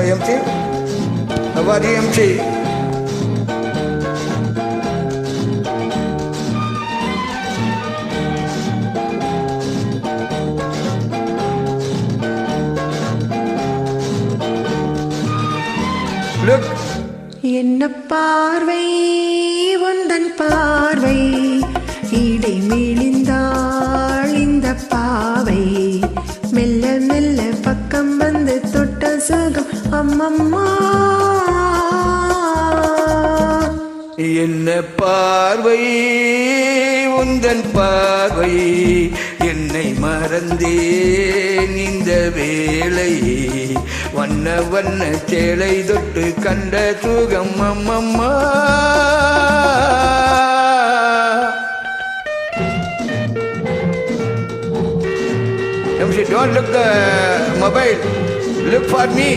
MC? How are you, MC? Look. என்ன பார்வை உந்தன் பார்வை இடை மீளிந்தாள் இந்த பாவை மெல்ல மெல்ல பக்கம் வந்து தொட்ட சுகம் அம்மம்மா என்ன பார்வை உந்தன் பார்வை என்னை மறந்தேன் இந்த வேளை வண்ண வண்ண சேலை தொட்டு கண்ட சுகம் அம்மம்மா MC, don't look the mobile, look for me.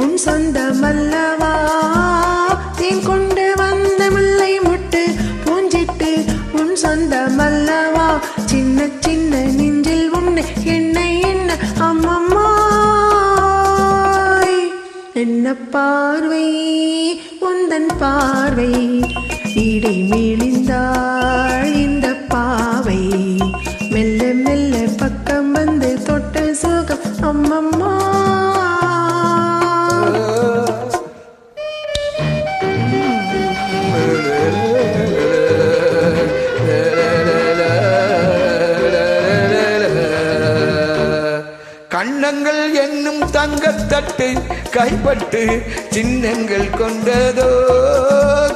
உன் சொந்தமல்லவா தேன் கொண்டு வந்த முல்லை முட்டு பூஞ்சிட்டு உன் சொந்தமல்லவா சின்ன சின்ன நெஞ்சில் உன்னை என்னை என்ன அம்மம்மா என்ன பார்வை உந்தன் பார்வை இடை மீளிந்தாள் இந்த பாவை மெல்ல மெல்ல பக்கம் வந்து தொட்ட சுகம் அம்மம்மா கண்ணங்கள் என்னும் தங்கத்தட்டு கைப்பட்டு சின்னங்கள் கொண்டதோ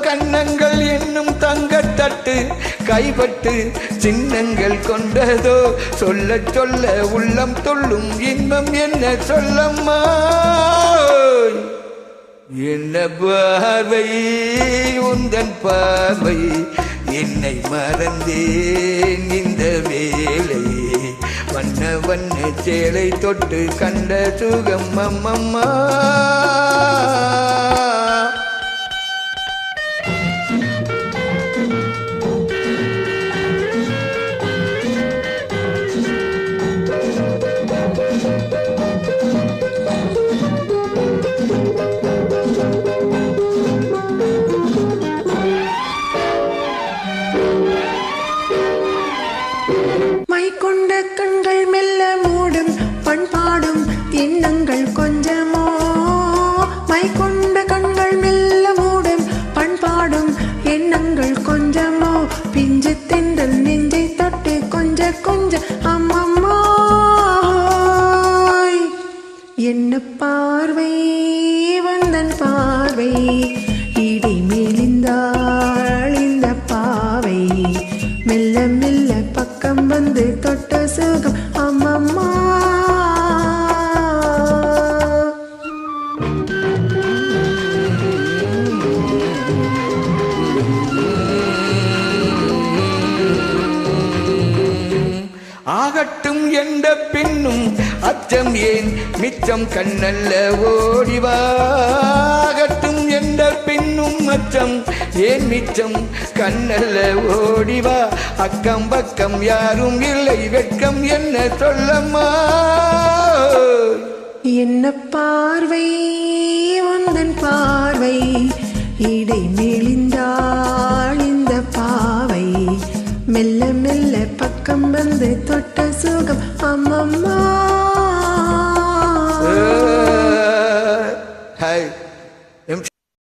கண்ணங்கள் என்னும் தங்கத்தட்டு கைப்பட்டு சின்னங்கள் கொண்டதோ சொல்ல சொல்ல உள்ளம் துள்ளும் இன்பம் என்ன சொல்லம்மா என்ன பார்வை உந்தன் பார்வை என்னை மறந்தேன் இந்த வேளை வண்ண வண்ண சேலை தொட்டு கண்ட சுகம் அம்மம்மா மைக்கொண்ட கண்கள் மெல்ல மூடும் பண்பாடும் எண்ணங்கள் கொஞ்சமோ மைக்கொண்ட கண்கள் மெல்ல மூடும் பண்பாடும் எண்ணங்கள் கொஞ்சமோ பிஞ்சு தென்றல் நெஞ்சை தொட்டு கொஞ்ச கொஞ்ச அம்மம்மா என்ன பார்வை வந்தன் பார்வை இடை மேலிந்தாள் இந்த பாவை மெல்ல மெல்ல பக்கம் வந்து தொட்ட சுகம் அம்மம்மா ஆகட்டும் என்ற பின்னும் அச்சம் ஏன் மிச்சம் கண்ணல்ல ஓடிவாகட்டும் என்ற பின்னும் அச்சம் ஏன் மிச்சம் கண்ணல்ல ஓடிவா அக்கம் பக்கம் யாரும் இல்லை வெட்கம் என்ன சொல்லம்மா என்ன பார்வை உந்தன் பார்வை இடை மெலிந்தாள் இந்த பாவை மெல்ல மெல்ல பக்கம் வந்து தொட்ட சுகம் அம்மம்மா